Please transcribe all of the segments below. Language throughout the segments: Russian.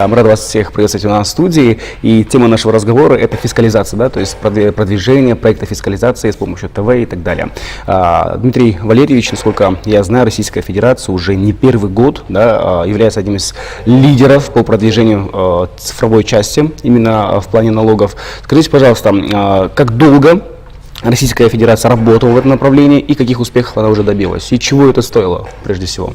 Мы рады вас всех приветствовать у нас в студии, и тема нашего разговора – это фискализация, да, то есть продвижение проекта фискализации с помощью ТВ и так далее. Дмитрий Валерьевич, насколько я знаю, Российская Федерация уже не первый год, да, является одним из лидеров по продвижению цифровой части именно в плане налогов. Скажите, пожалуйста, как долго Российская Федерация работала в этом направлении и каких успехов она уже добилась, и чего это стоило прежде всего?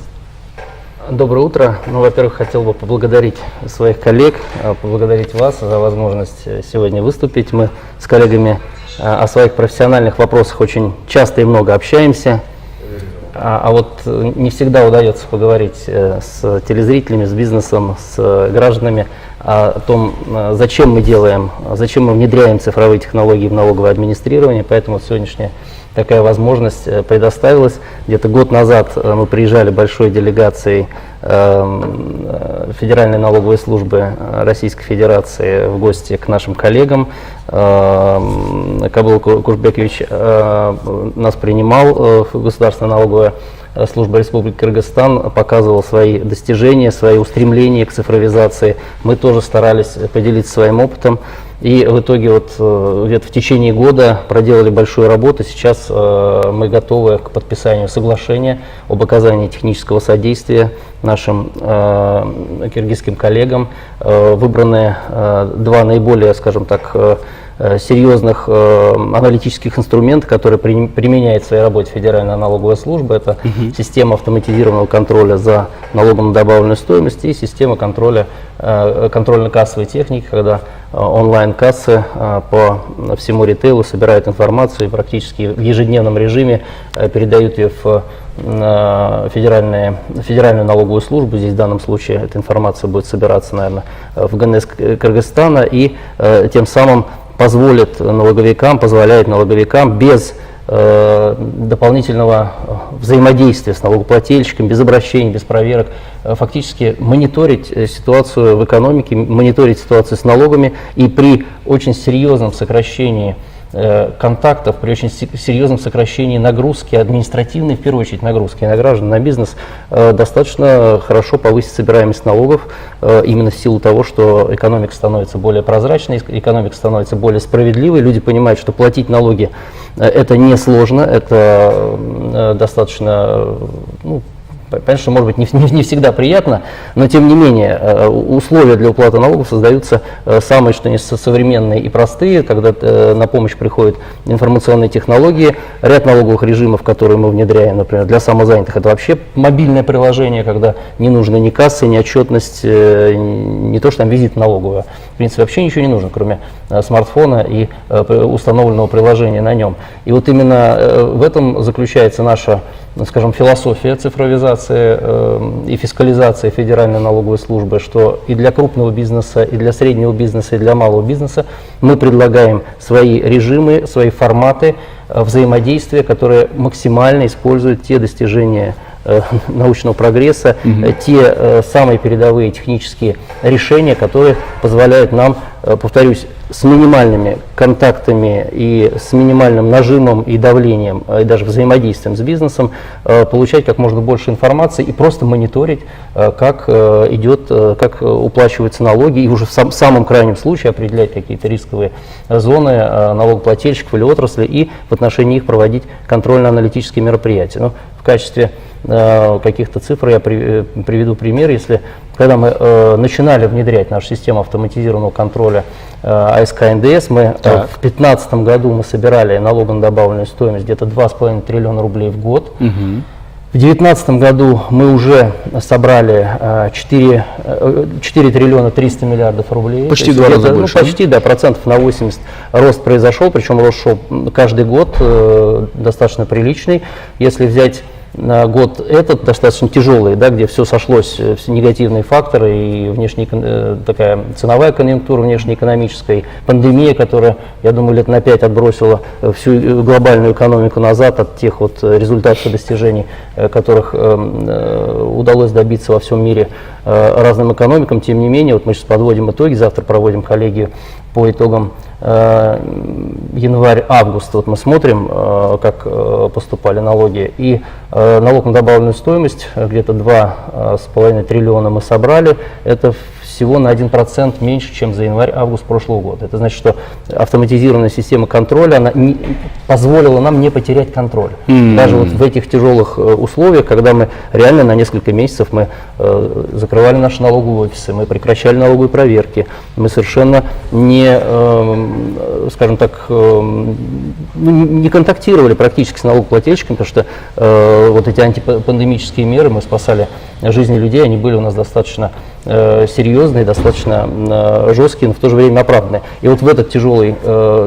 Доброе утро. Во-первых, хотел бы поблагодарить своих коллег, поблагодарить вас за возможность сегодня выступить. Мы с коллегами о своих профессиональных вопросах очень часто и много общаемся, а вот не всегда удается поговорить с телезрителями, с бизнесом, с гражданами о том, зачем мы внедряем цифровые технологии в налоговое администрирование. Поэтому сегодняшняя такая возможность предоставилась. Где-то год назад мы приезжали большой делегацией Федеральной налоговой службы Российской Федерации в гости к нашим коллегам. Кабыл Кушбекович нас принимал, Государственная налоговая служба Республики Кыргызстан, показывал свои достижения, свои устремления к цифровизации. Мы тоже старались поделиться своим опытом. И в итоге где-то в течение года проделали большую работу. Сейчас мы готовы к подписанию соглашения об оказании технического содействия нашим киргизским коллегам. Выбраны два наиболее, скажем так, серьезных аналитических инструментов, которые применяет в своей работе Федеральная налоговая служба. Это система автоматизированного контроля за налогом на добавленную стоимость и система контрольно-кассовой техники, когда онлайн-кассы по всему ритейлу собирают информацию и практически в ежедневном режиме передают ее в Федеральную налоговую службу. Здесь в данном случае эта информация будет собираться, наверное, в ГНС Кыргызстана, и тем самым позволяет налоговикам без дополнительного взаимодействия с налогоплательщиком, без обращений, без проверок, фактически мониторить ситуацию в экономике, мониторить ситуацию с налогами, и при очень серьезном сокращении контактов, при очень серьезном сокращении нагрузки, административной, в первую очередь, нагрузки на граждан, на бизнес, достаточно хорошо повысить собираемость налогов, именно в силу того, что экономика становится более прозрачной, экономика становится более справедливой, люди понимают, что платить налоги это несложно, это достаточно, конечно, может быть, не всегда приятно, но тем не менее условия для уплаты налогов создаются самые, что ни современные и простые, когда на помощь приходят информационные технологии. Ряд налоговых режимов, которые мы внедряем, например, для самозанятых, это вообще мобильное приложение, когда не нужно ни кассы, ни отчетность, не то что там визит налогового. В принципе, вообще ничего не нужно, кроме смартфона и установленного приложения на нем. И вот именно в этом заключается наша, скажем, философия цифровизации и фискализации Федеральной налоговой службы, что и для крупного бизнеса, и для среднего бизнеса, и для малого бизнеса мы предлагаем свои режимы, свои форматы взаимодействия, которые максимально используют те достижения научного прогресса, те самые передовые технические решения, которые позволяют нам, повторюсь, с минимальными контактами и с минимальным нажимом и давлением, и даже взаимодействием с бизнесом, получать как можно больше информации и просто мониторить, как уплачиваются налоги, и уже в самом крайнем случае определять какие-то рисковые зоны налогоплательщиков или отрасли и в отношении их проводить контрольно-аналитические мероприятия. В качестве каких-то цифр я приведу пример. Когда мы начинали внедрять нашу систему автоматизированного контроля АСК НДС, в 2015 году мы собирали налог на добавленную стоимость где-то 2,5 триллиона рублей в год. В 2019 году мы уже собрали 4 триллиона 300 миллиардов рублей. Почти два раза больше. Почти, да, процентов на 80 рост произошел, причем рост шел каждый год достаточно приличный. Если взять год этот достаточно тяжелый, да, где все сошлось, все негативные факторы, и такая ценовая конъюнктура внешнеэкономическая, пандемия, которая, я думаю, лет на 5 отбросила всю глобальную экономику назад от тех результатов и достижений, которых удалось добиться во всем мире разным экономикам. Тем не менее, мы сейчас подводим итоги, завтра проводим коллегию по итогам январь-август. Мы смотрим, как поступали налоги, и налог на добавленную стоимость где-то 2,5 триллиона мы собрали. Это в всего на 1% меньше, чем за январь-август прошлого года. Это значит, что автоматизированная система контроля она позволила нам не потерять контроль. Даже вот в этих тяжелых условиях, когда мы реально на несколько месяцев мы закрывали наши налоговые офисы, мы прекращали налоговые проверки, мы совершенно не, скажем так, не контактировали практически с налогоплательщиками, потому что вот эти антипандемические меры, мы спасали жизни людей, они были у нас достаточно серьезные, достаточно жесткие, но в то же время оправданные. И вот в этот тяжелый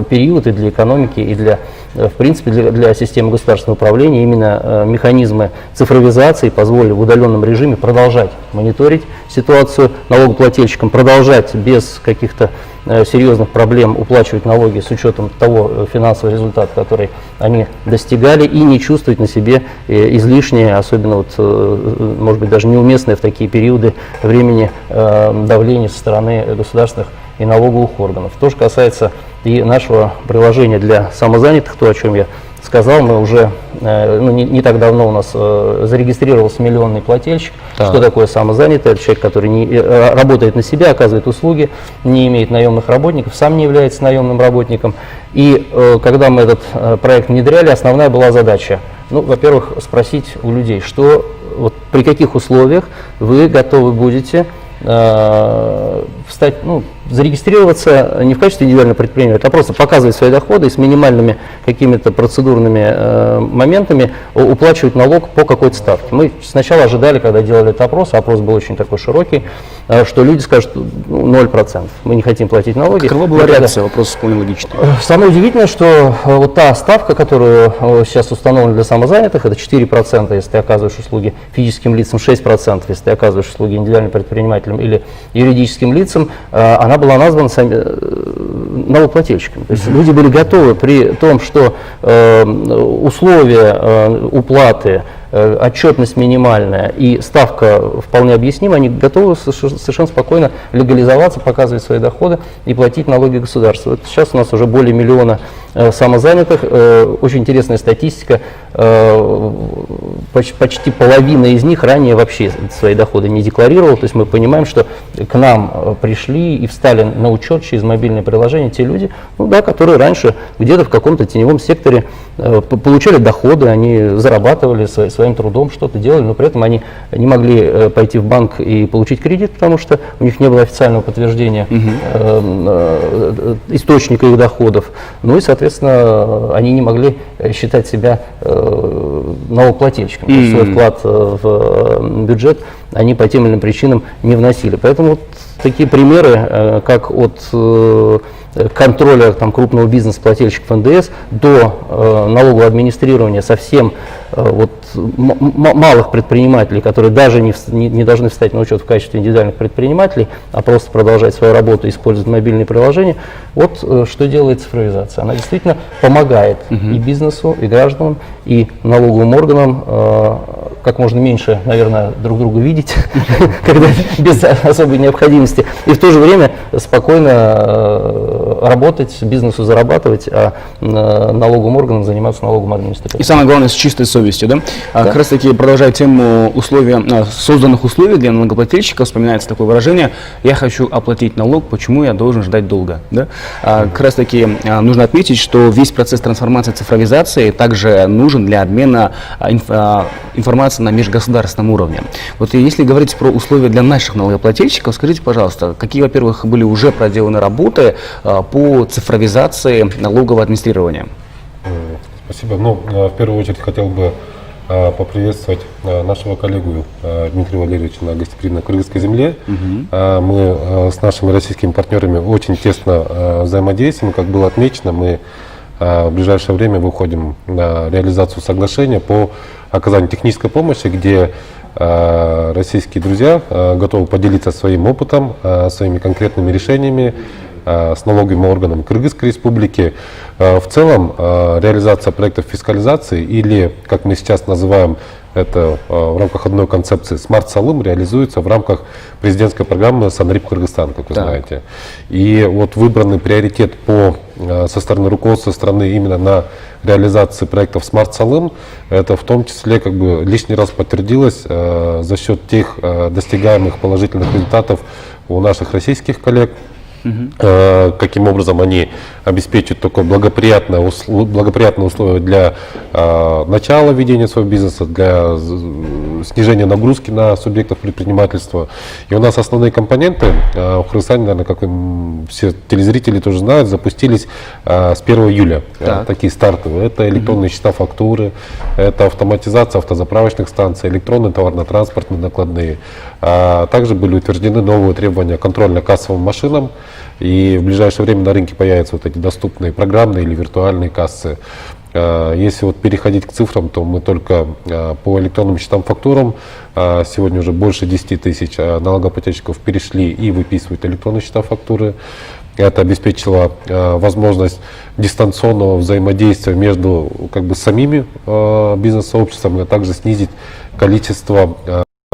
период и для экономики, и для, в принципе, для системы государственного управления именно механизмы цифровизации позволили в удаленном режиме продолжать мониторить ситуацию налогоплательщикам, продолжать без каких-то серьезных проблем уплачивать налоги с учетом того финансового результата, который они достигали, и не чувствовать на себе излишнее, особенно вот, может быть, даже неуместное в такие периоды времени давление со стороны государственных и налоговых органов. То же касается и нашего приложения для самозанятых, то, о чем я сказал, мы уже не так давно у нас зарегистрировался миллионный плательщик. Да. Что такое самозанятый? Это человек, который работает на себя, оказывает услуги, не имеет наемных работников, сам не является наемным работником. И когда мы этот проект внедряли, основная была задача, ну, во-первых, спросить у людей, что, вот, при каких условиях вы готовы будете встать, ну, зарегистрироваться не в качестве индивидуального предпринимателя, а просто показывать свои доходы и с минимальными какими-то процедурными моментами уплачивать налог по какой-то ставке. Мы сначала ожидали, когда делали этот опрос, опрос был очень такой широкий, что люди скажут, ну, 0%, мы не хотим платить налоги. Какова была реакция? Вопрос вполне логичный. Самое удивительное, что вот та ставка, которую сейчас установлена для самозанятых, это 4%, если ты оказываешь услуги физическим лицам, 6%, если ты оказываешь услуги индивидуальным предпринимателям или юридическим лицам, она была названа налогоплательщиками. То есть люди были готовы при том, что условия уплаты, отчетность минимальная и ставка вполне объяснима, они готовы совершенно спокойно легализоваться, показывать свои доходы и платить налоги государству. Вот сейчас у нас уже более миллиона самозанятых. Очень интересная статистика. Почти половина из них ранее вообще свои доходы не декларировала. То есть мы понимаем, что к нам пришли и встали на учет через мобильное приложение те люди, ну, да, которые раньше где-то в каком-то теневом секторе получали доходы, они зарабатывали своим трудом, что-то делали, но при этом они не могли пойти в банк и получить кредит, потому что у них не было официального подтверждения источника их доходов. Ну и, соответственно, они не могли считать себя налогоплательщиком. То есть свой вклад в бюджет они по тем или иным причинам не вносили. Поэтому вот такие примеры, как от контроля там, крупного бизнес-плательщиков НДС до налогового администрирования совсем вот, малых предпринимателей, которые даже не должны встать на учет в качестве индивидуальных предпринимателей, а просто продолжать свою работу и использовать мобильные приложения. Вот что делает цифровизация. Она действительно помогает и бизнесу, и гражданам, и налоговым органам как можно меньше, наверное, друг друга видеть, когда без особой необходимости, и в то же время спокойно работать, бизнесу зарабатывать, а налоговым органам заниматься налоговым администрацией. И самое главное, с чистой совестью, да? Да. Как раз таки, продолжая тему созданных условий для налогоплательщика, вспоминается такое выражение: «Я хочу оплатить налог, почему я должен ждать долго?» Да? Как раз таки нужно отметить, что весь процесс трансформации, цифровизации также нужен для обмена информации на межгосударственном уровне. Вот если говорить про условия для наших налогоплательщиков, скажите, пожалуйста, какие, во-первых, были уже проделаны работы по цифровизации налогового администрирования? Спасибо. Ну, в первую очередь хотел бы поприветствовать нашего коллегу Дмитрия Валерьевича на гостеприимной кыргызской земле. Мы с нашими российскими партнерами очень тесно взаимодействуем. Как было отмечено, мы в ближайшее время выходим на реализацию соглашения по оказанию технической помощи, где российские друзья готовы поделиться своим опытом, своими конкретными решениями с налоговыми органами Кыргызской республики. В целом реализация проектов фискализации, или, как мы сейчас называем это в рамках одной концепции, Smart Salum, реализуется в рамках президентской программы Санрип Кыргызстан, как вы знаете. И вот выбранный приоритет по со стороны руководства страны именно на реализации проектов Smart Salem, это в том числе как бы лишний раз подтвердилось за счет тех достигаемых положительных результатов у наших российских коллег. Каким образом они обеспечивают только благоприятные условия для начала ведения своего бизнеса, для снижения нагрузки на субъектов предпринимательства. И у нас основные компоненты в Кыргызстане, наверное, как все телезрители тоже знают, запустились с 1 июля. Такие стартовые. Это электронные счета фактуры, это автоматизация автозаправочных станций, электронные товарно-транспортные накладные. Также были утверждены новые требования к контрольно-кассовым машинам. И в ближайшее время на рынке появятся вот эти доступные программные или виртуальные кассы. Если вот переходить к цифрам, то мы только по электронным счетам фактурам сегодня уже больше 10 тысяч налогоплательщиков перешли и выписывают электронные счета фактуры. Это обеспечило возможность дистанционного взаимодействия между как бы самими бизнес-сообществами, а также снизить количество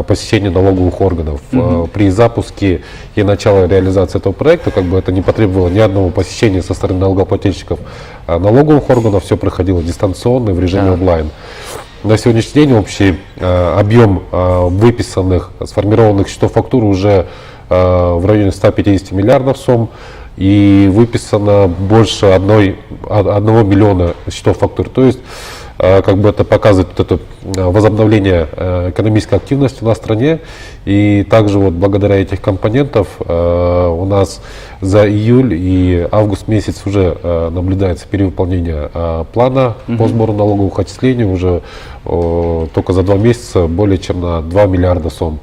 посещения налоговых органов. При запуске и начале реализации этого проекта как бы это не потребовало ни одного посещения со стороны налогоплательщиков налоговых органов, все проходило дистанционно в режиме онлайн. На сегодняшний день общий объем выписанных, сформированных счетов фактуры уже в районе 150 миллиардов сом, и выписано больше 1 миллиона счетов фактур. То есть как бы это показывает вот это возобновление экономической активности на стране. И также вот благодаря этих компонентов у нас за июль и август месяц уже наблюдается перевыполнение плана по сбору налоговых отчислений уже только за 2 месяца более чем на 2 миллиарда сом.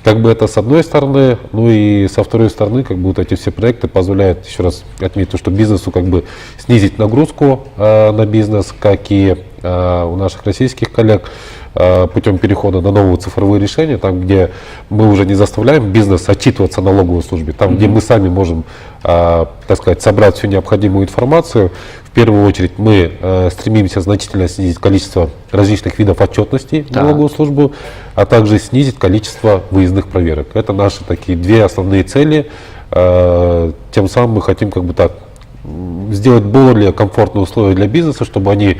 Как бы это с одной стороны, ну и со второй стороны, как бы вот эти все проекты позволяют, еще раз отметить, что бизнесу как бы снизить нагрузку на бизнес, как и у наших российских коллег, путем перехода на новые цифровые решения, там, где мы уже не заставляем бизнес отчитываться налоговой службе, там, где мы сами можем, так сказать, собрать всю необходимую информацию. В первую очередь мы стремимся значительно снизить количество различных видов отчетности в налоговую службу, а также снизить количество выездных проверок. Это наши такие две основные цели. Тем самым мы хотим как бы так сделать более комфортные условия для бизнеса, чтобы они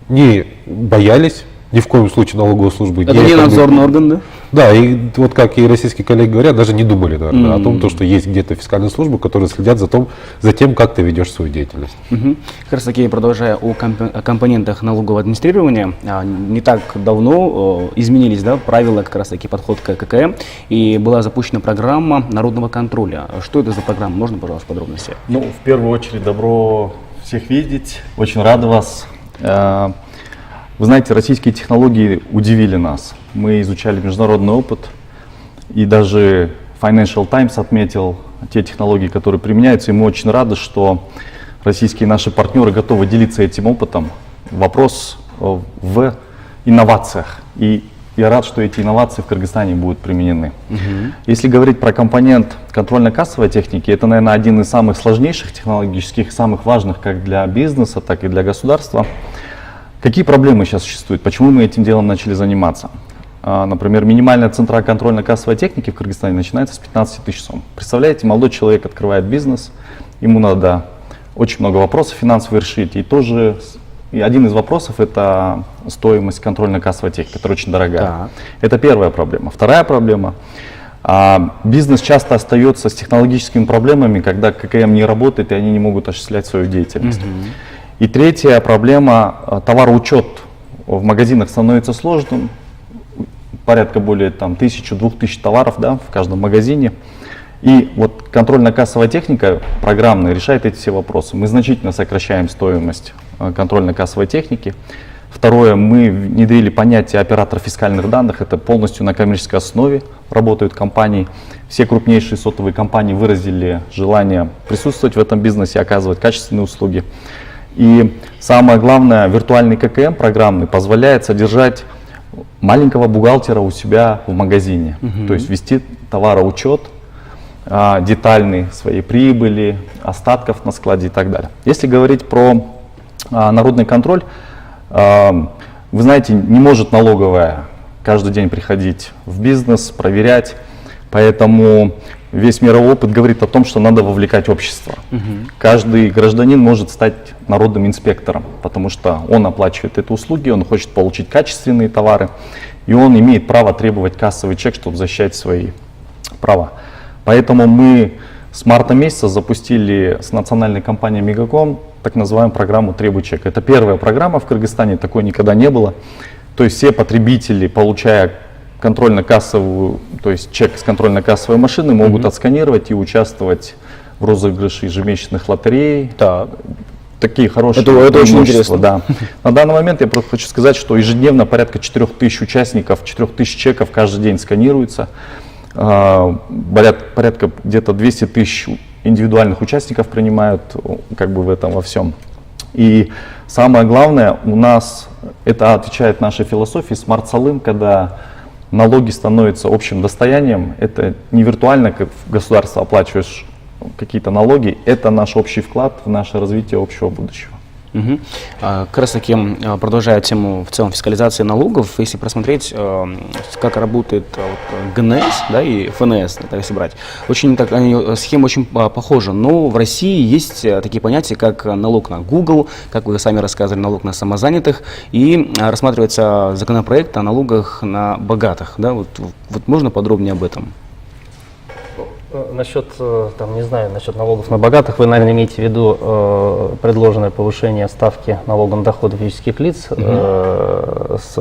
не боялись ни в коем случае налоговой службы. Это не надзорный орган, да? Да, и вот как и российские коллеги говорят, даже не думали, наверное, о том, что есть где-то фискальные службы, которые следят за тем, как ты ведешь свою деятельность. Как раз таки, продолжая о компонентах налогового администрирования, не так давно изменились, да, правила, как раз таки подход к ККМ, и была запущена программа народного контроля. Что это за программа? Можно, пожалуйста, подробности? Ну, в первую очередь, добро всех видеть, очень рад вас. Вы знаете, российские технологии удивили нас. Мы изучали международный опыт, и даже Financial Times отметил те технологии, которые применяются, и мы очень рады, что российские наши партнеры готовы делиться этим опытом. Вопрос в инновациях, и я рад, что эти инновации в Кыргызстане будут применены. Если говорить про компонент контрольно-кассовой техники, это, наверное, один из самых сложнейших технологических, самых важных как для бизнеса, так и для государства. Какие проблемы сейчас существуют? Почему мы этим делом начали заниматься? Например, минимальная цена контрольно-кассовой техники в Кыргызстане начинается с 15 тысяч сом. Представляете, молодой человек открывает бизнес, ему надо очень много вопросов финансовых решить. И один из вопросов — это стоимость контрольно-кассовой техники, которая очень дорогая. Это первая проблема. Вторая проблема. Бизнес часто остается с технологическими проблемами, когда ККМ не работает, и они не могут осуществлять свою деятельность. И третья проблема, товароучет в магазинах становится сложным, порядка более 1000-2000 товаров, да, в каждом магазине. И вот контрольно-кассовая техника программная решает эти все вопросы. Мы значительно сокращаем стоимость контрольно-кассовой техники. Второе, мы внедрили понятие оператор фискальных данных, это полностью на коммерческой основе работают компании. Все крупнейшие сотовые компании выразили желание присутствовать в этом бизнесе, оказывать качественные услуги. И самое главное, виртуальный ККМ программный позволяет содержать маленького бухгалтера у себя в магазине. То есть вести товароучет детальный своей прибыли, остатков на складе и так далее. Если говорить про народный контроль, вы знаете, не может налоговая каждый день приходить в бизнес, проверять. Поэтому весь мировой опыт говорит о том, что надо вовлекать общество. Каждый гражданин может стать народным инспектором, потому что он оплачивает эти услуги, он хочет получить качественные товары, и он имеет право требовать кассовый чек, чтобы защищать свои права. Поэтому мы с марта месяца запустили с национальной компанией Мегаком так называемую программу «Требуй чек». Это первая программа в Кыргызстане, такой никогда не было. То есть все потребители, получая контрольно-кассовую, то есть чек с контрольно-кассовой машины, могут отсканировать и участвовать в розыгрыше ежемесячных лотерей. Так. Такие хорошие Это очень преимущества, интересно. да. На данный момент я просто хочу сказать, что ежедневно порядка 4000 участников, 4000 чеков каждый день сканируется. Порядка где-то 200 тысяч индивидуальных участников принимают как бы в этом во всем. И самое главное, у нас, это отвечает нашей философии, смарт-салым, когда налоги становятся общим достоянием, это не виртуально, как в государство оплачиваешь какие-то налоги, это наш общий вклад в наше развитие общего будущего. Как раз таки, продолжая тему в целом фискализации налогов, если просмотреть, как работает ГНС, да, и ФНС, если брать, очень так, схема очень похожа, но в России есть такие понятия, как налог на Google, как вы сами рассказывали, налог на самозанятых, и рассматривается законопроект о налогах на богатых, да, вот можно подробнее об этом? Насчет, там, не знаю, насчет налогов на богатых, вы, наверное, имеете в виду предложенное повышение ставки налога на доходы физических лиц с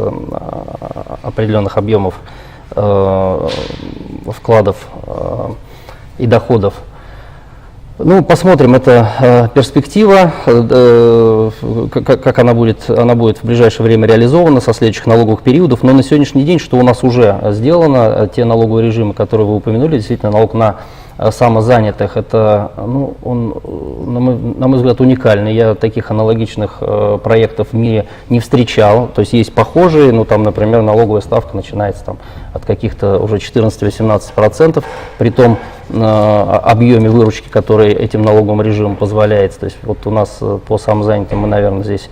определенных объемов вкладов и доходов. Ну, посмотрим, это перспектива, как она будет в ближайшее время реализована со следующих налоговых периодов. Но на сегодняшний день, что у нас уже сделано, те налоговые режимы, которые вы упомянули, действительно, налог на самозанятых, это, ну, он, на мой взгляд, уникальный. Я таких аналогичных проектов в мире не встречал. То есть есть похожие, ну, там, например, налоговая ставка начинается там от каких-то уже 14-18%, при том объеме выручки, который этим налоговым режимом позволяется. То есть вот у нас по самозанятым мы, наверное, здесь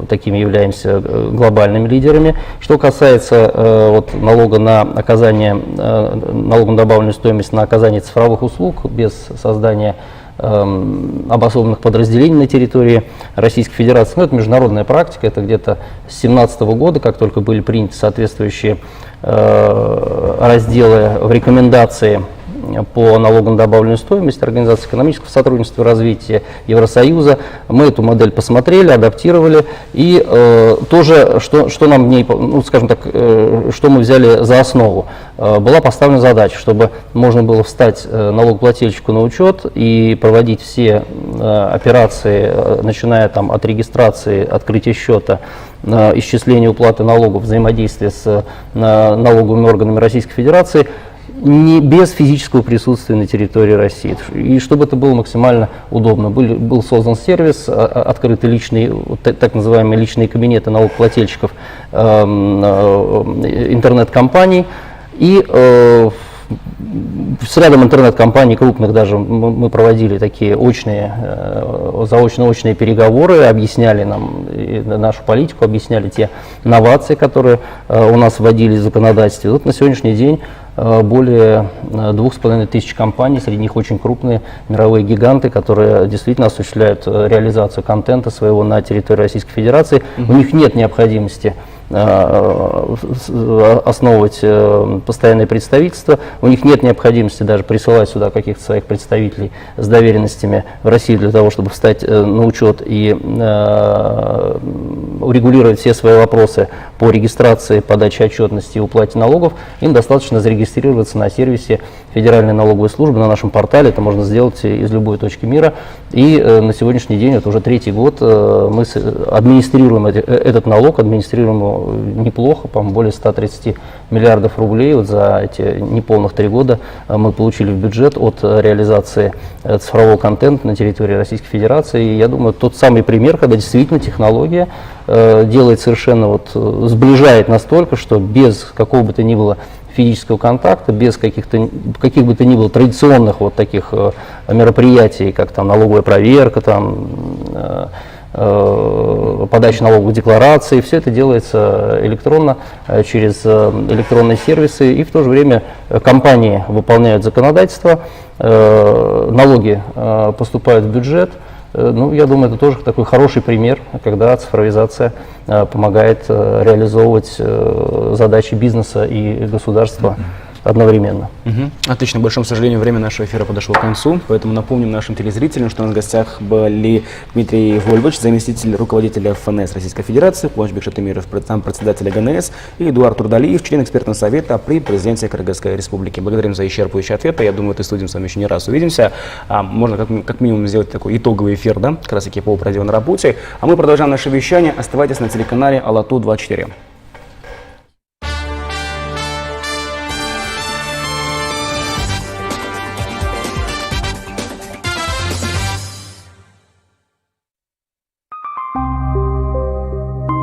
такими являемся глобальными лидерами. Что касается вот налога на оказание, налога на добавленную стоимость на оказание цифровых услуг без создания обособленных подразделений на территории Российской Федерации. Ну, это международная практика, это где-то с 2017 года, как только были приняты соответствующие разделы в рекомендации по налогу на добавленную стоимость Организации экономического сотрудничества и развития Евросоюза. Мы эту модель посмотрели, адаптировали, и тоже, что нам в ней, ну, скажем так, что мы взяли за основу, была поставлена задача, чтобы можно было встать налогоплательщику на учет и проводить все операции, начиная там от регистрации, открытия счета, исчисления уплаты налогов, взаимодействия с налоговыми органами Российской Федерации, не без физического присутствия на территории России. И чтобы это было максимально удобно, был создан сервис, открыты личные, так называемые личные кабинеты налогоплательщиков интернет-компаний. И с рядом интернет-компаний крупных даже мы проводили такие заочно-очные переговоры, объясняли нам нашу политику, объясняли те новации, которые у нас вводились в законодательстве. Вот на сегодняшний день более 2500 компаний, среди них очень крупные мировые гиганты, которые действительно осуществляют реализацию контента своего на территории Российской Федерации. У них нет необходимости основывать постоянное представительство, у них нет необходимости даже присылать сюда каких-то своих представителей с доверенностями в Россию для того, чтобы встать на учет и урегулировать все свои вопросы по регистрации, подаче отчетности и уплате налогов. Им достаточно зарегистрироваться на сервисе Федеральной налоговой службы, на нашем портале. Это можно сделать из любой точки мира. И на сегодняшний день, это уже третий год, мы администрируем этот налог, администрируем его неплохо, по-моему, более 130 миллиардов рублей. Вот за эти неполных 3 года мы получили в бюджет от реализации цифрового контента на территории Российской Федерации. И я думаю, тот самый пример, когда действительно технология делает совершенно, сближает настолько, что без какого бы то ни было физического контакта, без каких бы то ни было традиционных таких мероприятий, как там налоговая проверка, там подачи налоговых деклараций. Все это делается электронно, через электронные сервисы, и в то же время компании выполняют законодательство, налоги поступают в бюджет. Ну, я думаю, это тоже такой хороший пример, когда цифровизация помогает реализовывать задачи бизнеса и государства одновременно. Отлично. К большому сожалению, время нашего эфира подошло к концу, поэтому напомним нашим телезрителям, что у нас в гостях были Дмитрий Вольвович, заместитель руководителя ФНС Российской Федерации, Куанычбек Шатымиров, председатель ГНС, и Эдуард Турдалиев, член экспертного совета при президенте Кыргызской Республики. Благодарим за исчерпывающие ответы. Я думаю, в этой студии мы с вами еще не раз увидимся. Можно как минимум сделать такой итоговый эфир, да, как раз таки по проделанной работе. А мы продолжаем наше вещание. Оставайтесь на телеканале Алату 24.